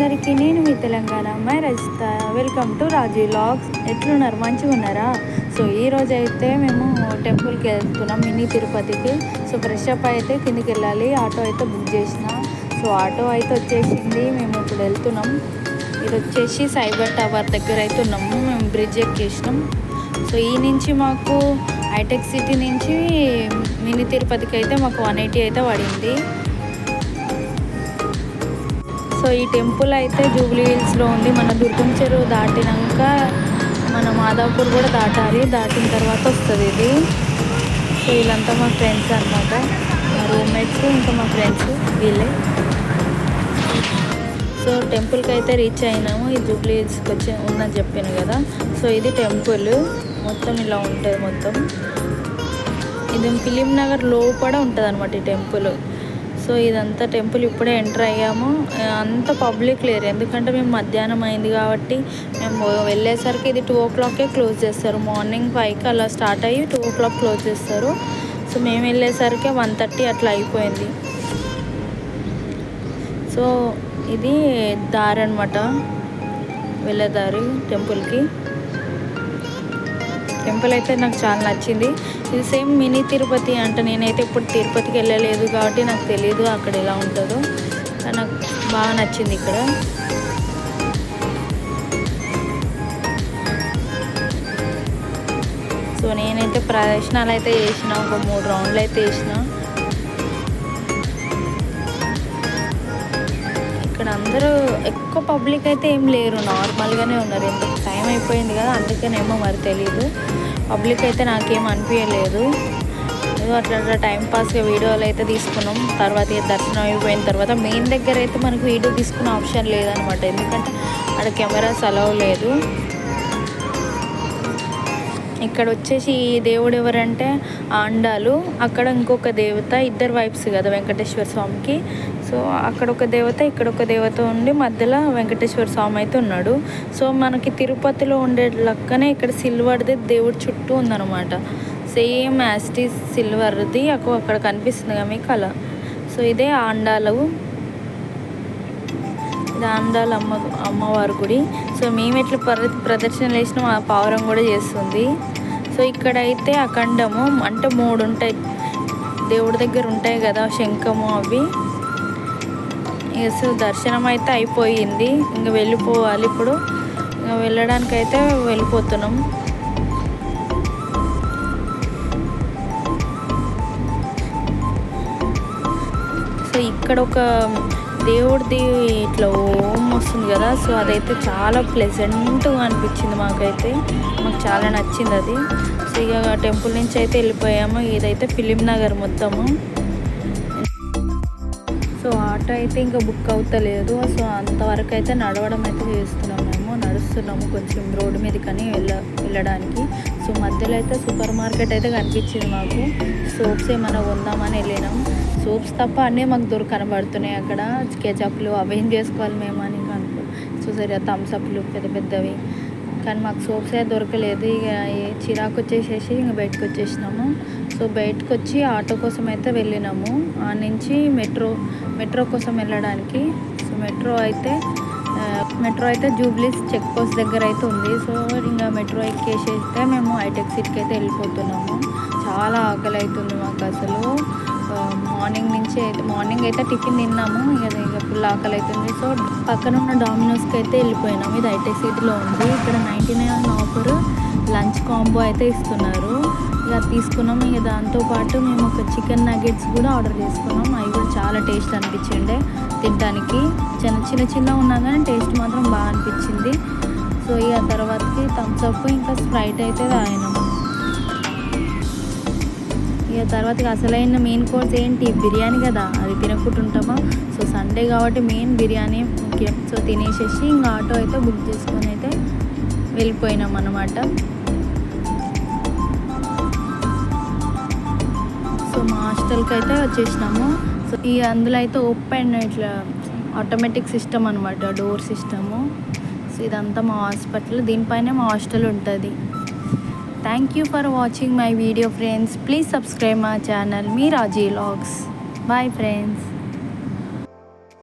అందరికీ నేను మీ తెలంగాణ అమ్మాయి Rajitha. Welcome to Raji vlogs. ఎట్లున్నారు? మంచిగా ఉన్నారా? సో ఈరోజు అయితే మేము టెంపుల్కి వెళ్తున్నాం, మినీ తిరుపతికి. సో ఫ్రెష్ అప్ అయితే కిందికి వెళ్ళాలి. ఆటో అయితే బుక్ చేసిన. సో ఆటో అయితే వచ్చేసింది. మేము ఇప్పుడు వెళ్తున్నాం. ఇది వచ్చేసి సైబర్ టవర్ దగ్గర అయితే ఉన్నాము. మేము బ్రిడ్జ్ ఎక్కేసినాం. సో ఈ నుంచి మాకు హైటెక్ సిటీ నుంచి మినీ తిరుపతికి అయితే మాకు 180 అయితే పడింది. సో ఈ టెంపుల్ అయితే జూబ్లీ హిల్స్లో ఉంది. మన దుర్గం చెరువు దాటినాక మన మాదాపూర్ కూడా దాటాలి. దాటిన తర్వాత వస్తుంది ఇది. సో వీళ్ళంతా మా ఫ్రెండ్స్ అనమాట, మా రూమ్మేట్స్, ఇంకా మా ఫ్రెండ్స్ వీళ్ళే. సో టెంపుల్కి అయితే రీచ్ అయినాము. ఈ జూబ్లీ హిల్స్కి వచ్చి ఉందని చెప్పాను కదా. సో ఇది టెంపుల్ మొత్తం ఇలా ఉంటుంది. మొత్తం ఇది ఫిలిం నగర్ లోపల ఉంటుంది అనమాట ఈ టెంపుల్. సో ఇదంతా టెంపుల్ ఇప్పుడే ఎంటర్ అయ్యాము. అంత పబ్లిక్ లేరు, ఎందుకంటే మేము మధ్యాహ్నం అయింది కాబట్టి. మేము వెళ్ళేసరికి ఇది 2 o'clockకే క్లోజ్ చేస్తారు. మార్నింగ్ 5కి అలా స్టార్ట్ అయ్యి 2 o'clock క్లోజ్ చేస్తారు. సో మేము వెళ్ళేసరికి 1:30 అట్లా అయిపోయింది. సో ఇది దారి అనమాట, వెళ్ళేదారి టెంపుల్కి. టెంపుల్ అయితే నాకు చాలా నచ్చింది. ఇది సేమ్ మినీ తిరుపతి అంట. నేనైతే ఇప్పుడు తిరుపతికి వెళ్ళలేదు కాబట్టి నాకు తెలియదు అక్కడ ఎలా ఉంటుందో. నాకు బాగా నచ్చింది ఇక్కడ. సో నేనైతే ప్రదర్శనలు అయితే చేసిన, ఒక 3 రౌండ్లు అయితే వేసిన. ఇక్కడ అందరూ ఎక్కువ పబ్లిక్ అయితే ఏం లేరు, నార్మల్గానే ఉన్నారు. ఎందుకు టైం అయిపోయింది కదా, అందుకనేమో మరి తెలీదు. పబ్లిక్ అయితే నాకేం అనిపించలేదు. ఏదో అట్లా టైంపాస్గా వీడియోలు అయితే తీసుకున్నాం. తర్వాత దర్శనం అయిపోయిన తర్వాత మెయిన్ దగ్గర అయితే మనకు వీడియో తీసుకునే ఆప్షన్ లేదనమాట, ఎందుకంటే అక్కడ కెమెరాస్ అలౌ లేదు. ఇక్కడ వచ్చేసి ఈ దేవుడు ఎవరంటే ఆండాలు, అక్కడ ఇంకొక దేవత. ఇద్దరు వైబ్స్ కదా వెంకటేశ్వర స్వామికి. సో అక్కడ ఒక దేవత, ఇక్కడ ఒక దేవత ఉండి మధ్యలో వెంకటేశ్వర స్వామి అయితే ఉన్నాడు. సో మనకి తిరుపతిలో ఉండే లక్కనే ఇక్కడ సిల్వర్ది దేవుడు చుట్టూ ఉందన్నమాట. సేమ్ యాస్టీస్ సిల్వర్ది అక్కడ కనిపిస్తుంది కదా మీకు అలా. సో ఇదే ఆండాలు, ఇది ఆండాల అమ్మవారి గుడి. సో మేము ఎట్లా ప్రదర్శనలు వేసినాం, ఆ పావురం కూడా చేస్తుంది. సో ఇక్కడైతే అఖండము అంటే 3 ఉంటాయి దేవుడి దగ్గర ఉంటాయి కదా, శంఖము అవి. సో దర్శనం అయితే అయిపోయింది, ఇంకా వెళ్ళిపోవాలి. ఇప్పుడు ఇంకా వెళ్ళడానికి అయితే వెళ్ళిపోతున్నాం. సో ఇక్కడ ఒక దేవుడిది ఇట్లా ఓం వస్తుంది కదా. సో అదైతే చాలా ప్లెజెంట్గా అనిపించింది మాకైతే, మాకు చాలా నచ్చింది అది. సో ఇక టెంపుల్ నుంచి అయితే వెళ్ళిపోయాము. ఇదైతే ఫిలిం నగర్ మొత్తము. సో ఆటో అయితే ఇంకా బుక్ అవుతలేదు. సో అంతవరకు అయితే నడవడం అయితే చేస్తున్నాము, మేము నడుస్తున్నాము కొంచెం రోడ్డు మీద కానీ వెళ్ళడానికి. సో మధ్యలో అయితే సూపర్ మార్కెట్ అయితే కనిపించింది మాకు. సోప్స్ ఏమైనా కొందామని వెళ్ళినాం. సోప్స్ తప్ప అన్నీ మాకు కనబడుతున్నాయి అక్కడ. కెచప్లు అవి ఏం చేసుకోవాలి మేము అని అనుకో. సో సరే థమ్స్అప్లు పెద్ద పెద్దవి, కానీ మాకు సోప్స్ అయితే దొరకలేదు. ఇక చిరాకు వచ్చేసేసి ఇంక బయటకు వచ్చేసినాము. సో బయటకు వచ్చి ఆటో కోసం అయితే వెళ్ళినాము. ఆ నుంచి మెట్రో కోసం వెళ్ళడానికి. సో మెట్రో అయితే జూబ్లీస్ చెక్ పోస్ట్ దగ్గర అయితే ఉంది. సో ఇంకా మెట్రో ఎక్కేసేస్తే మేము హైటెక్ సిటీకి అయితే వెళ్ళిపోతున్నాము. చాలా ఆకలి అవుతుంది మాకు అసలు. మార్నింగ్ అయితే టిఫిన్ తిన్నాము, ఇక ఫుల్ ఆకలి అవుతుంది. సో పక్కన ఉన్న డామినోస్కి అయితే వెళ్ళిపోయినాము. ఇది హైటెక్ సిటీలో ఉంది. ఇక్కడ 99 ఆఫర్ లంచ్ కాంబో అయితే ఇస్తున్నారు. ఇక తీసుకున్నాం. ఇక దాంతోపాటు మేము ఒక చికెన్ నగెట్స్ కూడా ఆర్డర్ చేసుకున్నాం. అవి కూడా చాలా టేస్ట్ అనిపించిండే తినడానికి. చిన్న ఉన్నా కానీ టేస్ట్ మాత్రం బాగా అనిపించింది. సో ఇక తర్వాతకి థమ్స్అప్ ఇంకా స్ప్రైట్ అయితే తాగినాము. ఇక తర్వాతకి అసలైన మెయిన్ కోర్స్ ఏంటి, బిర్యానీ కదా, అది తినకుంటుంటామా. సో సండే కాబట్టి మెయిన్ బిర్యానీ ముఖ్యం. సో తినేసేసి ఇంకా ఆటో అయితే బుక్ చేసుకొని అయితే వెళ్ళిపోయినాం అన్నమాట. సో మా హాస్టల్కి అయితే వచ్చేసినాము. సో ఈ అందులో అయితే ఓపెన్ ఇట్లా ఆటోమేటిక్ సిస్టమ్ అనమాట, డోర్ సిస్టము. సో ఇదంతా మా హాస్పిటల్, దీనిపైనే మా హాస్టల్ ఉంటుంది. Thank you for watching my video friends. Please subscribe my channel, Me Raji Vlogs. Bye friends.